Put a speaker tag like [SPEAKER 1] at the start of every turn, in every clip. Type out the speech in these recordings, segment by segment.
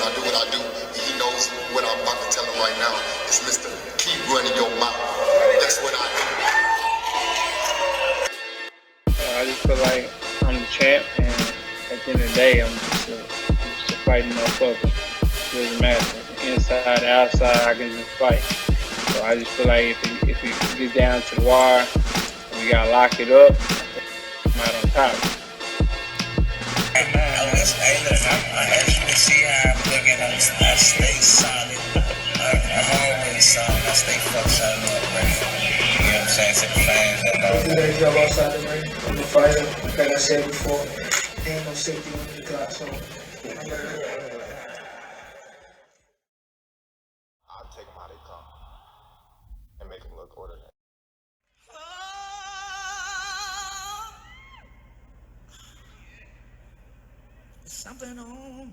[SPEAKER 1] I do what I do. He knows what I'm about to tell him right now. It's Mr. Keep Running Your Mouth. That's what I do.
[SPEAKER 2] I just feel like I'm the champ, and at the end of the day, I'm just a fighting motherfucker. It doesn't matter. Inside, outside, I can just fight. So I just feel like if it gets down to the wire, and we gotta lock it up, I'm out on top.
[SPEAKER 3] Hey, look, as you can see how I'm looking, I stay solid. I'm always solid. I stay fucked solid up, man. You know what I'm saying? To the fans that know.
[SPEAKER 4] Do that job outside the ring. I'm a fighter. Like I said before, ain't no safety on the clock, so
[SPEAKER 1] I'll take them how they come and make them look ordinary.
[SPEAKER 3] Something on my mind.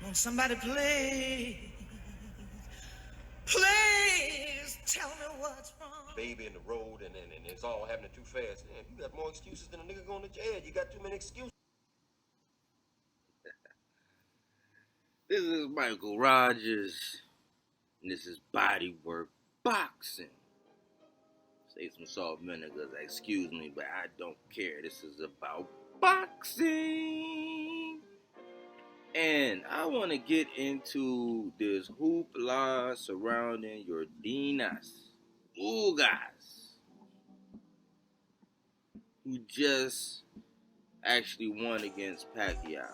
[SPEAKER 3] Won't somebody please tell me what's wrong?
[SPEAKER 5] Baby in the road and it's all happening too fast. Man, you got more excuses than a nigga going to jail. You got too many excuses.
[SPEAKER 6] This is Michael Rogers, and this is Bodywork Boxing. Say some salt vinegar, excuse me, but I don't care. This is about boxing. And I want to get into this hoopla surrounding YORDENIS, Ugas, who just actually won against Pacquiao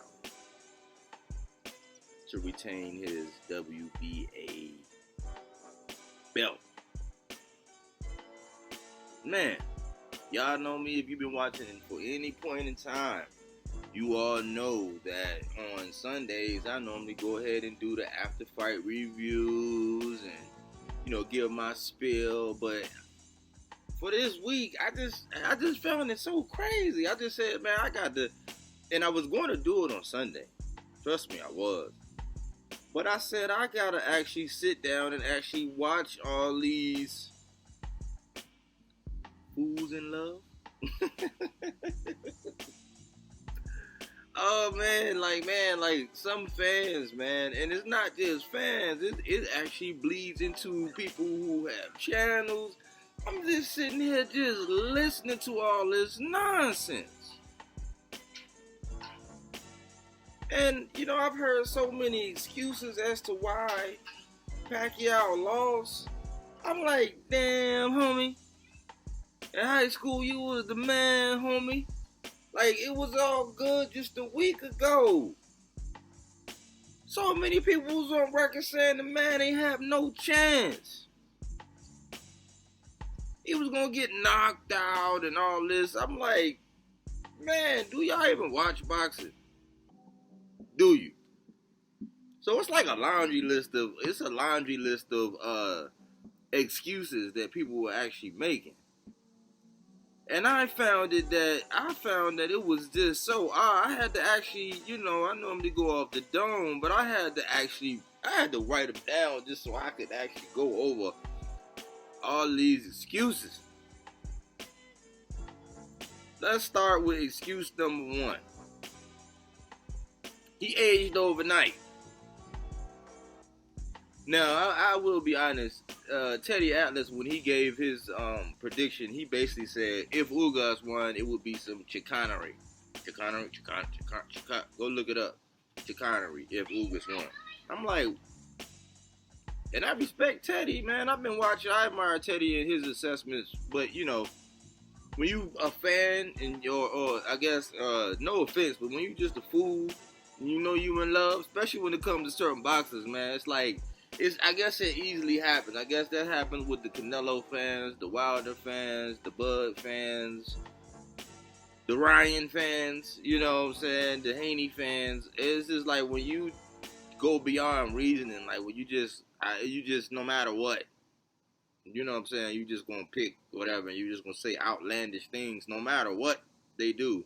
[SPEAKER 6] to retain his WBA belt. Man, y'all know me. If you've been watching for any point in time, you all know that on Sundays I normally go ahead and do the after fight reviews and give my spiel. But for this week, I just found it so crazy. I just said, man, I got to, and I was going to do it on Sunday. Trust me, I was. But I said I gotta actually sit down and actually watch all these fools in love. Oh man, like some fans, man, and it's not just fans. It actually bleeds into people who have channels. I'm just sitting here just listening to all this nonsense. And, I've heard so many excuses as to why Pacquiao lost. I'm like, damn, homie. In high school, you was the man, homie. Like, it was all good just a week ago. So many people was on record saying the man ain't have no chance. He was gonna get knocked out and all this. I'm like, man, do y'all even watch boxing? Do you? So it's like a laundry list of excuses that people were actually making. And I found that it was just so odd. I had to actually, I normally go off the dome, but I had to write them down just so I could actually go over all these excuses. Let's start with excuse number 1. He aged overnight. Now, I will be honest. Teddy Atlas, when he gave his prediction, he basically said if Ugas won, it would be some chicanery. Chicanery. Go look it up. Chicanery if Ugas won. I'm like, and I respect Teddy, man. I've been watching. I admire Teddy and his assessments, but when you a fan and or I guess no offense, but when you just a fool, and you in love, especially when it comes to certain boxers, man, it's like. I guess it easily happens. I guess that happens with the Canelo fans, the Wilder fans, the Bud fans, the Ryan fans, you know what I'm saying, the Haney fans. It's just like when you go beyond reasoning, like when you just no matter what, you know what I'm saying, you just gonna pick whatever, and you just gonna say outlandish things no matter what they do.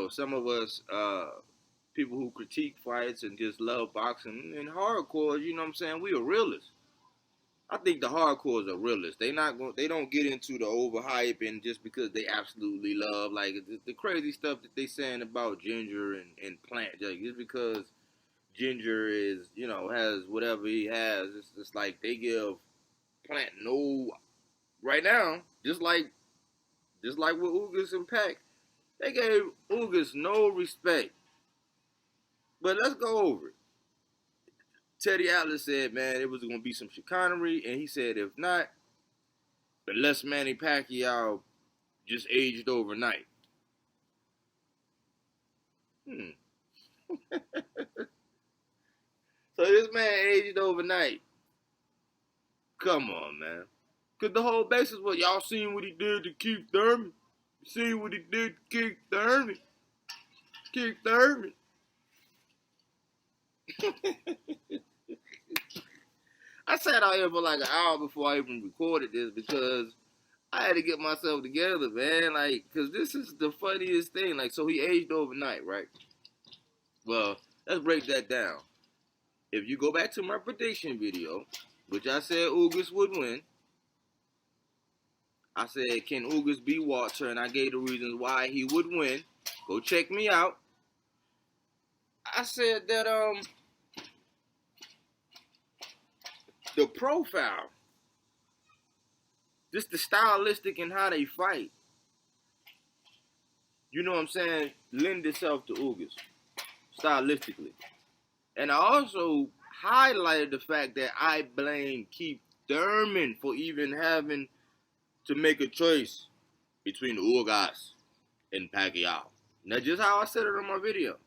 [SPEAKER 6] Some of us, people who critique fights and just love boxing and hardcore, you know what I'm saying, we are realists. I think the hardcores are realists. They don't get into the overhype and just because they absolutely love like the crazy stuff that they saying about Ginger and Plant. Like, just because Ginger is, has whatever he has, it's just like they give Plant no right now, just like with Ugas and Pac, they gave Ugas no respect. But let's go over it. Teddy Atlas said, man, it was going to be some chicanery, and he said, if not, unless Manny Pacquiao just aged overnight. So this man aged overnight. Come on, man. Because the whole basis was, y'all seen what he did to Keith Thurman? Seen what he did to Keith Thurman? Keith Thurman. I sat out here for like an hour before I even recorded this because I had to get myself together, man. Like, because this is the funniest thing. Like, so he aged overnight, right? Well, let's break that down. If you go back to my prediction video, which I said Ugas would win, I said, can Ugas beat Walter? And I gave the reasons why he would win. Go check me out. I said that, the profile, just the stylistic and how they fight, you know what I'm saying, lend itself to Ugas, stylistically. And I also highlighted the fact that I blame Keith Thurman for even having to make a choice between Ugas and Pacquiao. That's just how I said it on my video.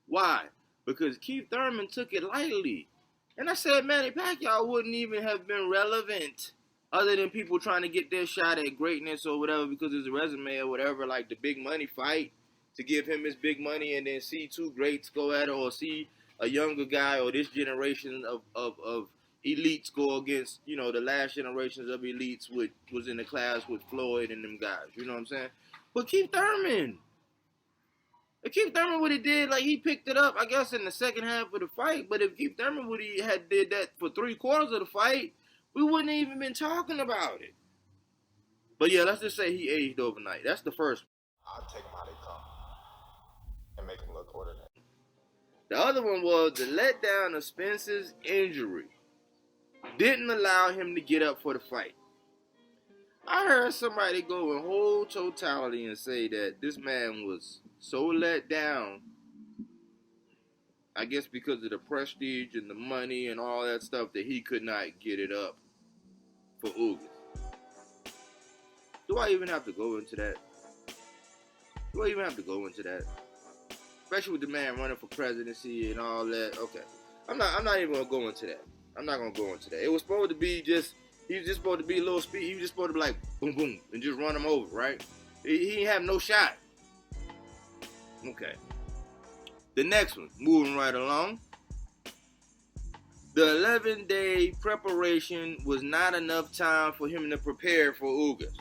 [SPEAKER 6] Why? Because Keith Thurman took it lightly. And I said Manny Pacquiao wouldn't even have been relevant other than people trying to get their shot at greatness or whatever because his resume or whatever, like the big money fight, to give him his big money and then see two greats go at it, or see a younger guy or this generation of elites go against, the last generations of elites was in the class with Floyd and them guys. You know what I'm saying? But Keith Thurman would have did, like, he picked it up, I guess, in the second half of the fight. But if Keith Thurman would have had did that for 3/4 of the fight, we wouldn't have even been talking about it. But yeah, let's just say he aged overnight. That's the first one.
[SPEAKER 1] I'll take them how they come and make them look ordinary.
[SPEAKER 6] The other one was the letdown of Spence's injury didn't allow him to get up for the fight. I heard somebody go in whole totality and say that this man was so let down, I guess because of the prestige and the money and all that stuff, that he could not get it up for Ugas. Do I even have to go into that? Especially with the man running for presidency and all that. Okay. I'm not even gonna go into that. It was supposed to be he was just supposed to be a little speed. He was just supposed to be like boom boom and just run him over, right? He didn't have no shot. Okay. The next one, moving right along. The 11-day preparation was not enough time for him to prepare for Ugas.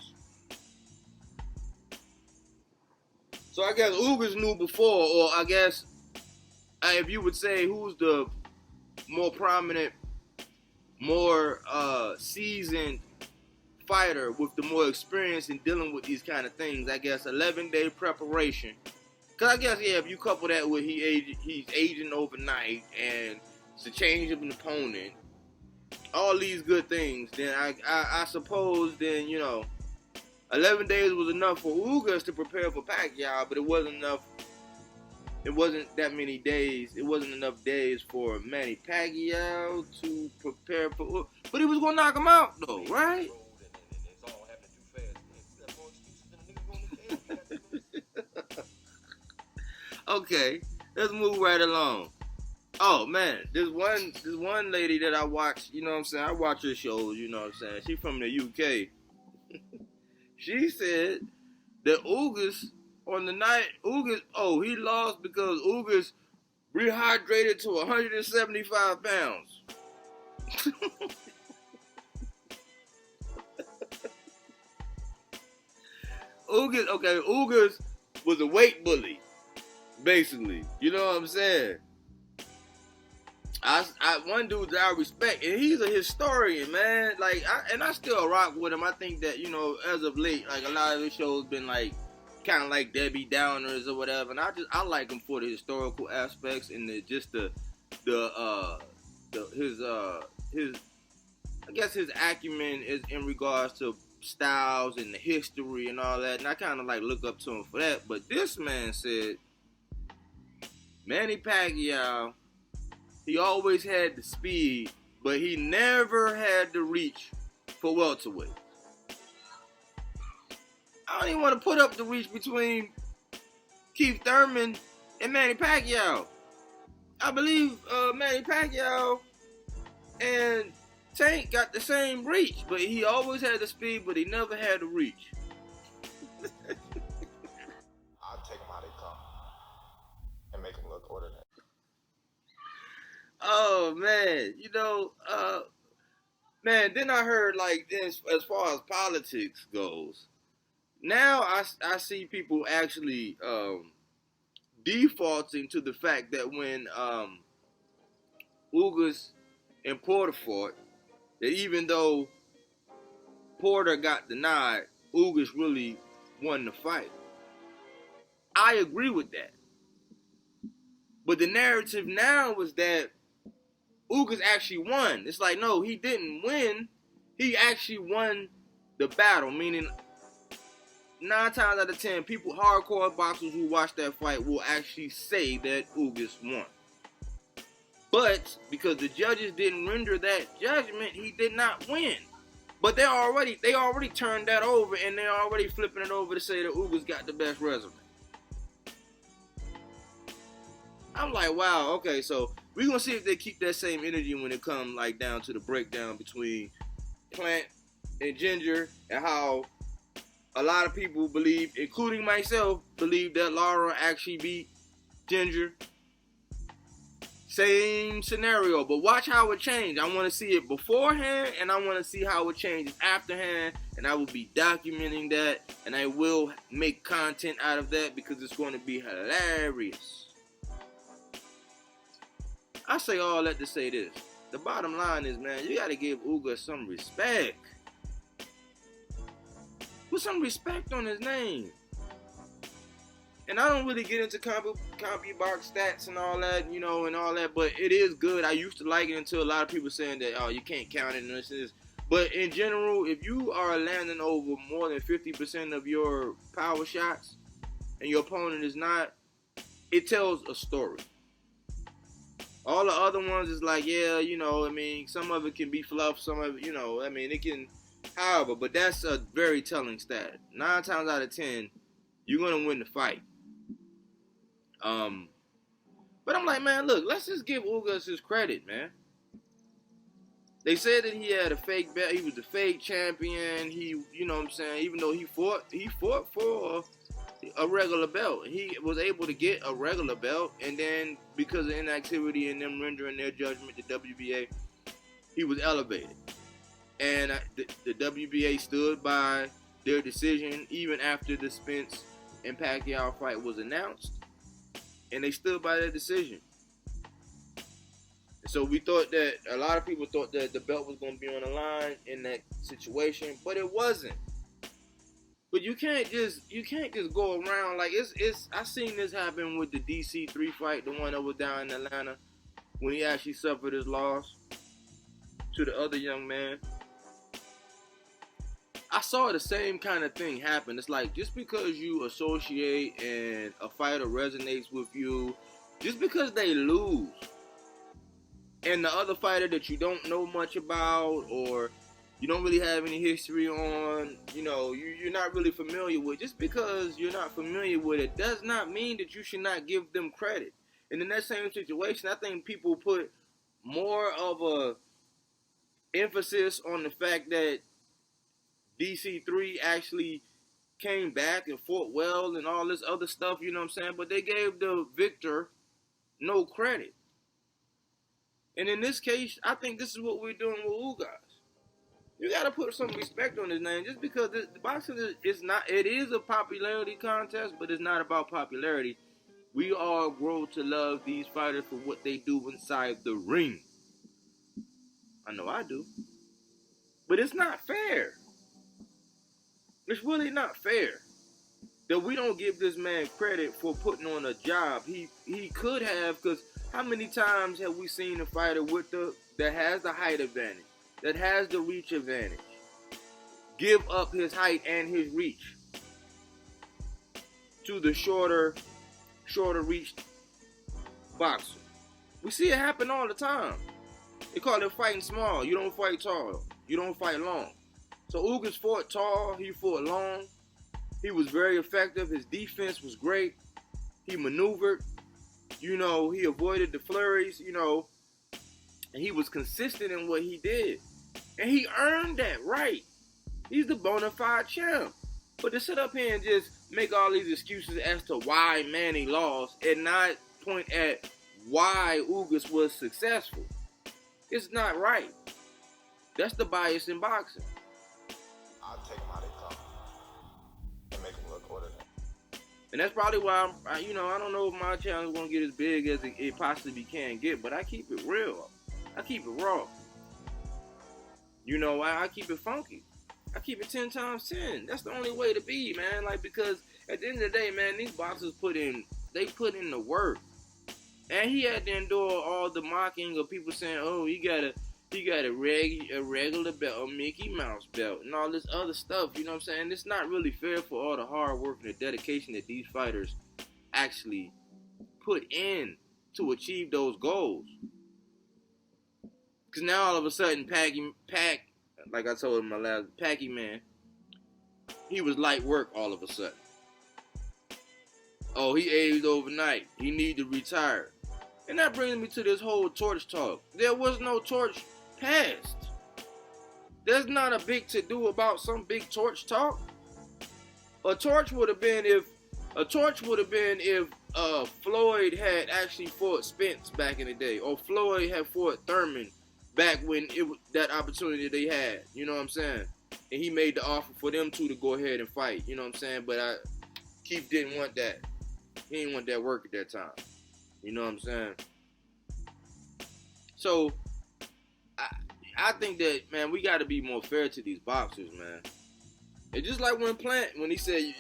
[SPEAKER 6] So I guess Ugas knew before, or I guess if you would say who's the more prominent, more seasoned fighter with the more experience in dealing with these kind of things, I guess 11-day preparation. Because I guess, yeah, if you couple that with he's aging overnight and it's a change of an opponent, all these good things, then I suppose then, 11 days was enough for Ugas to prepare for Pacquiao, but it wasn't enough. It wasn't that many days. It wasn't enough days for Manny Pacquiao to prepare for. But he was gonna knock him out, though, right? Okay, let's move right along. Oh man, this one lady that I watch, you know what I'm saying? I watch her shows, you know what I'm saying? She's from the UK. She said that Ugas on the night, he lost because Ugas rehydrated to 175 pounds. Ugas was a weight bully, basically. You know what I'm saying? One dude that I respect, and he's a historian, man. Like, I still rock with him. I think that, you know, as of late, like, a lot of his shows been like kind of like Debbie Downers or whatever, and I like him for the historical aspects and his I guess his acumen is in regards to styles and the history and all that, and I kind of like look up to him for that. But this man said Manny Pacquiao, he always had the speed, but he never had the reach for welterweight. I don't even want to put up the reach between Keith Thurman and Manny Pacquiao. I believe Manny Pacquiao and Tank got the same reach, but he always had the speed, but he never had the reach.
[SPEAKER 1] I'll take them how they come and make them look ordinary.
[SPEAKER 6] Oh man, you know, man. Then I heard like this as far as politics goes. Now I see people actually defaulting to the fact that when Ugas and Porter fought, that even though Porter got denied, Ugas really won the fight. I agree with that. But the narrative now was that Ugas actually won. It's like, no, he didn't win. He actually won the battle, meaning 9 times out of 10, people, hardcore boxers who watch that fight will actually say that Ugas won. But because the judges didn't render that judgment, he did not win. But they already turned that over, and they're already flipping it over to say that Ugas got the best resume. I'm like, wow, okay, so we're gonna see if they keep that same energy when it comes like down to the breakdown between Plant and Ginger, and how a lot of people believe, including myself, believe that Lara actually beat Ginger. Same scenario, but watch how it changed. I want to see it beforehand, and I want to see how it changes afterhand, and I will be documenting that, and I will make content out of that because it's going to be hilarious. I say all that to say this. The bottom line is, man, you got to give Ugas some respect. Put some respect on his name. And I don't really get into CompuBox stats and all that, you know, and all that, but it is good. I used to like it until a lot of people saying that, oh, you can't count it and this and this. But in general, if you are landing over more than 50% of your power shots and your opponent is not, it tells a story. All the other ones is like, yeah, you know, I mean, some of it can be fluff, some of it, you know, I mean, it can, however, but that's a very telling stat. 9 times out of 10, you're going to win the fight. But I'm like, man, look, let's just give Ugas his credit, man. They said that he had a fake belt. He was a fake champion. He, you know what I'm saying, even though he fought for a regular belt. He was able to get a regular belt, and then because of inactivity and them rendering their judgment to WBA, he was elevated. And the WBA stood by their decision even after the Spence and Pacquiao fight was announced, and they stood by their decision. So we thought that, a lot of people thought that the belt was going to be on the line in that situation, but it wasn't. But you can't just go around like it's. I seen this happen with the DC3 fight, the one that was down in Atlanta, when he actually suffered his loss to the other young man. I saw the same kind of thing happen. It's like, just because you associate and a fighter resonates with you, just because they lose, and the other fighter that you don't know much about or you don't really have any history on, you know, you're not really familiar with, just because you're not familiar with it does not mean that you should not give them credit. And in that same situation, I think people put more of a emphasis on the fact that DC3 actually came back and fought well and all this other stuff, you know what I'm saying? But they gave the victor no credit. And in this case, I think this is what we're doing with Ugas. You got to put some respect on his name, just because the boxing is not, it is a popularity contest, but it's not about popularity. We all grow to love these fighters for what they do inside the ring. I know I do. But it's not fair. It's really not fair that we don't give this man credit for putting on a job. He could have, because how many times have we seen a fighter with that has the height advantage, that has the reach advantage, give up his height and his reach to the shorter reach boxer? We see it happen all the time. They call it fighting small. You don't fight tall. You don't fight long. So Ugas fought tall. He fought long. He was very effective. His defense was great. He maneuvered. You know, he avoided the flurries, you know, and he was consistent in what he did. And he earned that right. He's the bona fide champ. But to sit up here and just make all these excuses as to why Manny lost and not point at why Ugas was successful, it's not right. That's the bias in boxing.
[SPEAKER 1] I'll take them how they come and make them look ordinary.
[SPEAKER 6] And that's probably why I don't know if my channel is going to get as big as it possibly can get, but I keep it real. I keep it raw. You know, I keep it funky. I keep it 10 times 10. That's the only way to be, man. Like, because at the end of the day, man, these boxers put in the work. And he had to endure all the mocking of people saying, oh, he got a regular belt, a Mickey Mouse belt, and all this other stuff. You know what I'm saying? It's not really fair for all the hard work and the dedication that these fighters actually put in to achieve those goals. Because now all of a sudden, like I told him my last, Pac-Man, he was light work all of a sudden. Oh, he aged overnight. He need to retire. And that brings me to this whole torch talk. There was no torch passed. There's not a big to-do about some big torch talk. A torch would have been if Floyd had actually fought Spence back in the day, or Floyd had fought Thurman back when it was that opportunity they had. You know what I'm saying? And he made the offer for them two to go ahead and fight. You know what I'm saying? But Keith didn't want that. He didn't want that work at that time. You know what I'm saying? So I think that, man, we got to be more fair to these boxers, man. It's just like when he said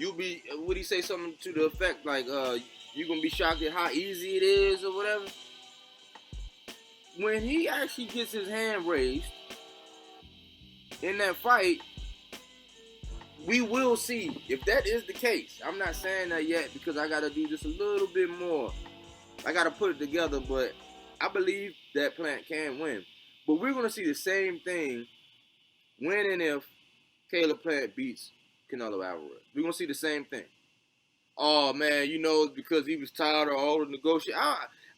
[SPEAKER 6] would he say something to the effect like, you're gonna be shocked at how easy it is or whatever. When he actually gets his hand raised in that fight, we will see if that is the case. I'm not saying that yet because I got to do just a little bit more. I got to put it together, but I believe that Plant can win. But we're going to see the same thing when and if Caleb Plant beats Canelo Alvarez. We're going to see the same thing. Oh, man, you know, because he was tired of all the negotiating.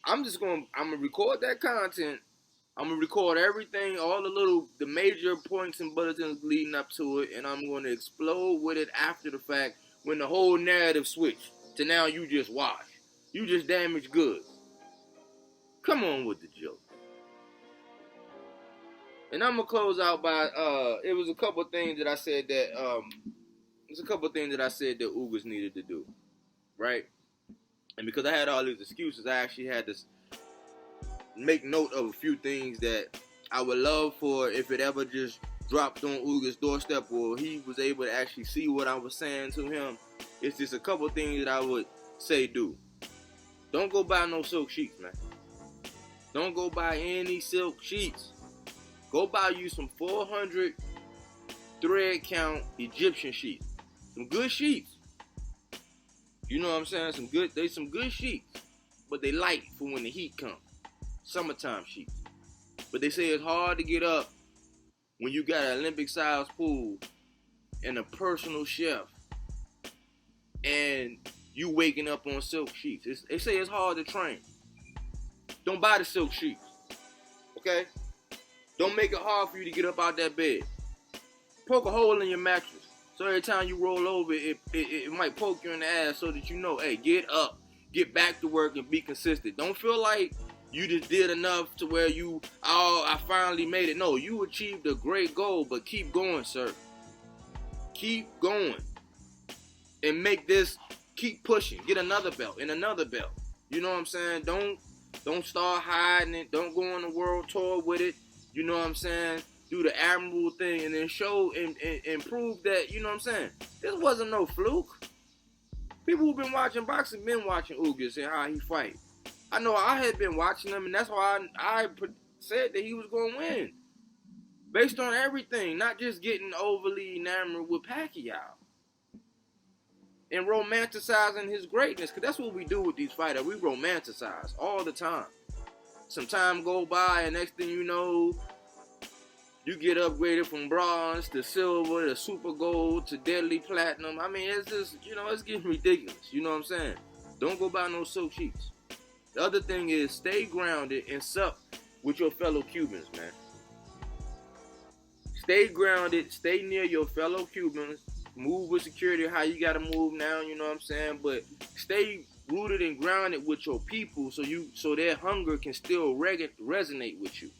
[SPEAKER 6] I'm going to record that content. I'm going to record everything, all the major points and bulletins leading up to it, and I'm going to explode with it after the fact when the whole narrative switched to now you just wash. You just damaged goods. Come on with the joke. And I'm going to close out by, it was a couple things that I said that, Ugas needed to do, right? And because I had all these excuses, I actually had to make note of a few things that I would love for if it ever just dropped on Ugas' doorstep or he was able to actually see what I was saying to him. It's just a couple things that I would say do. Don't go buy no silk sheets, man. Don't go buy any silk sheets. Go buy you some 400 thread count Egyptian sheets. Some good sheets. You know what I'm saying? Some good sheets. But they light for when the heat comes. Summertime sheets. But they say it's hard to get up when you got an Olympic-sized pool and a personal chef and you waking up on silk sheets. They say it's hard to train. Don't buy the silk sheets. Okay? Don't make it hard for you to get up out that bed. Poke a hole in your mattress. So every time you roll over, it might poke you in the ass so that you know, hey, get up. Get back to work and be consistent. Don't feel like you just did enough to where I finally made it. No, you achieved a great goal, but keep going, sir. Keep going. And keep pushing. Get another belt and another belt. You know what I'm saying? Don't start hiding it. Don't go on the world tour with it. You know what I'm saying? Do the admirable thing and then show and prove that, you know what I'm saying? This wasn't no fluke. People who've been watching boxing been watching Ugas and how he fight. I know I had been watching him, and that's why I said that he was going to win. Based on everything, not just getting overly enamored with Pacquiao. And romanticizing his greatness, because that's what we do with these fighters. We romanticize all the time. Some time go by, and next thing you know, you get upgraded from bronze to silver to super gold to deadly platinum. I mean, it's just, it's getting ridiculous. You know what I'm saying? Don't go buy no silk sheets. The other thing is stay grounded and sup with your fellow Cubans, man. Stay grounded. Stay near your fellow Cubans. Move with security how you got to move now, you know what I'm saying? But stay rooted and grounded with your people so their hunger can still resonate with you.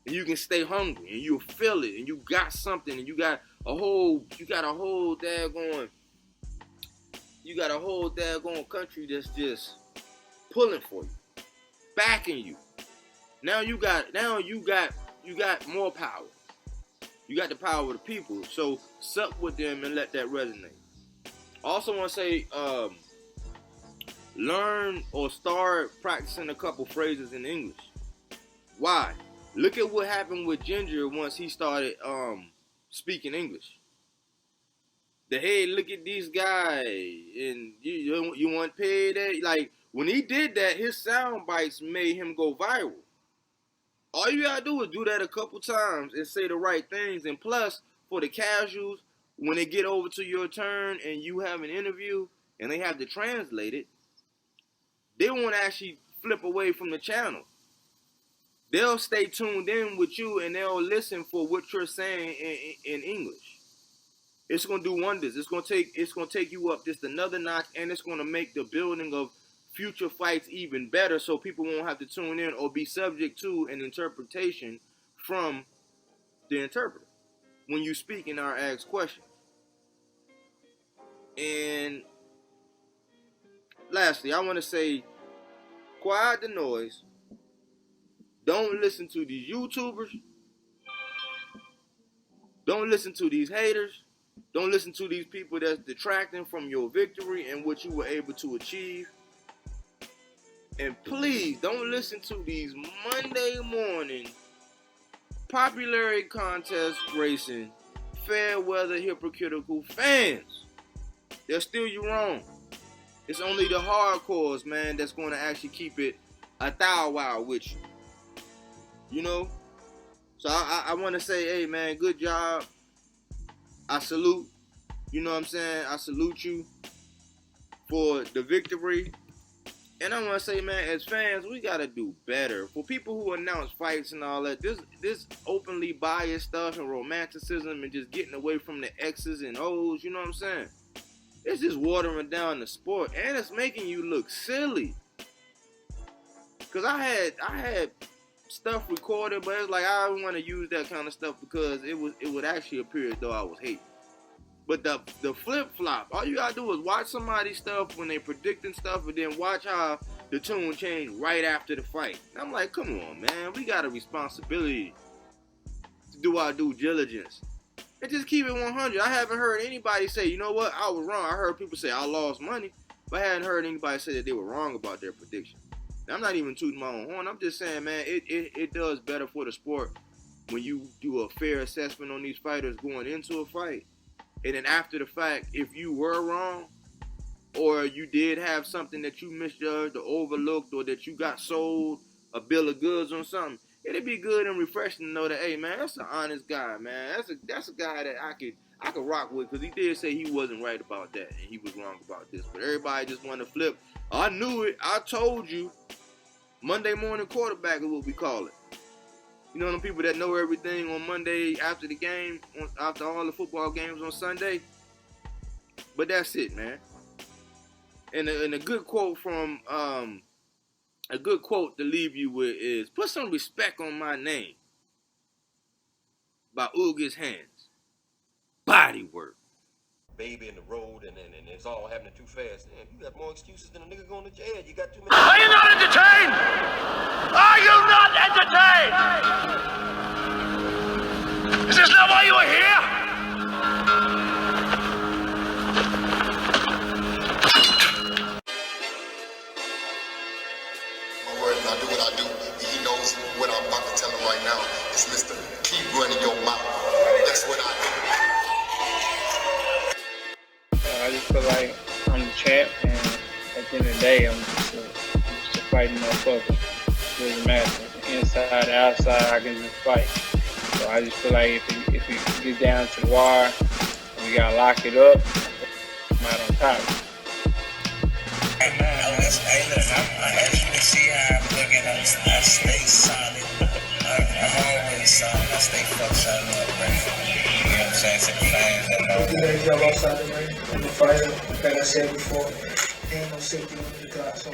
[SPEAKER 6] And you can stay hungry and you'll feel it and you got something and you got a whole daggone country that's just pulling for you, backing you. Now you got more power. You got the power of the people. So suck with them and let that resonate. Also want to say, learn or start practicing a couple phrases in English. Why? Look at what happened with Ginger once he started speaking English. Hey, look at these guys, and you want to pay that? Like, when he did that, his sound bites made him go viral. All you gotta do is do that a couple times and say the right things. And plus, for the casuals, when they get over to your turn and you have an interview and they have to translate it, they won't actually flip away from the channel. They'll stay tuned in with you and they'll listen for what you're saying in English. It's gonna do wonders. It's gonna take you up just another notch, and it's gonna make the building of future fights even better, so people won't have to tune in or be subject to an interpretation from the interpreter when you speak and are asked questions. And lastly, I want to say, quiet the noise. Don't listen to these YouTubers. Don't listen to these haters. Don't listen to these people that's detracting from your victory and what you were able to achieve. And please don't listen to these Monday morning popularity contest racing, fair weather hypocritical fans. They'll steer you wrong. It's only the hardcores, man, that's going to actually keep it a thou wow with you. You know? So I want to say, hey, man, good job. I salute. You know what I'm saying? I salute you for the victory. And I want to say, man, as fans, we got to do better. For people who announce fights and all that, this openly biased stuff and romanticism and just getting away from the X's and O's, you know what I'm saying? It's just watering down the sport, and it's making you look silly. Because I had stuff recorded, but it's like I don't want to use that kind of stuff because it would actually appear as though I was hating. But the flip-flop, all you gotta do is watch somebody's stuff when they predicting stuff and then watch how the tune change right after the fight. And I'm like, come on, man. We got a responsibility to do our due diligence. And just keep it 100. I haven't heard anybody say, you know what, I was wrong. I heard people say I lost money, but I hadn't heard anybody say that they were wrong about their prediction. Now, I'm not even tooting my own horn. I'm just saying, man, it does better for the sport when you do a fair assessment on these fighters going into a fight. And then after the fact, if you were wrong, or you did have something that you misjudged or overlooked, or that you got sold a bill of goods on something, it'd be good and refreshing to know that, hey, man, that's an honest guy, man. That's a guy that I could rock with, because he did say he wasn't right about that and he was wrong about this. But everybody just want to flip. I knew it. I told you. Monday morning quarterback is what we call it. You know, them people that know everything on Monday after the game, after all the football games on Sunday. But that's it, man. And a good quote from a good quote to leave you with is, "Put some respect on my name." By Ugas Hands. Body work.
[SPEAKER 5] baby in the road and it's all happening too fast. Man, you got more excuses than a nigga going to jail. You got too many.
[SPEAKER 7] Are you not entertained? Are you not entertained? Is this not why you are here?
[SPEAKER 1] My word, and I do what I do. He knows what I'm about to tell him right now. It's Mr. Keep running your mouth. That's what I do.
[SPEAKER 2] I just feel like I'm the champ, and at the end of the day, I'm just a fighting motherfucker. It doesn't matter. Inside, outside, I can just fight. So I just feel like if it gets down to the wire, and we gotta lock it up, I'm out on top.
[SPEAKER 3] Hey, look, as you can see how I'm looking, I stay solid. I'm always solid. I stay fuck solid up, man. You know what I'm saying? To the fans and all.
[SPEAKER 4] You guys jump outside the ring in the fighter, like I said before, ain't no safety on the clock, so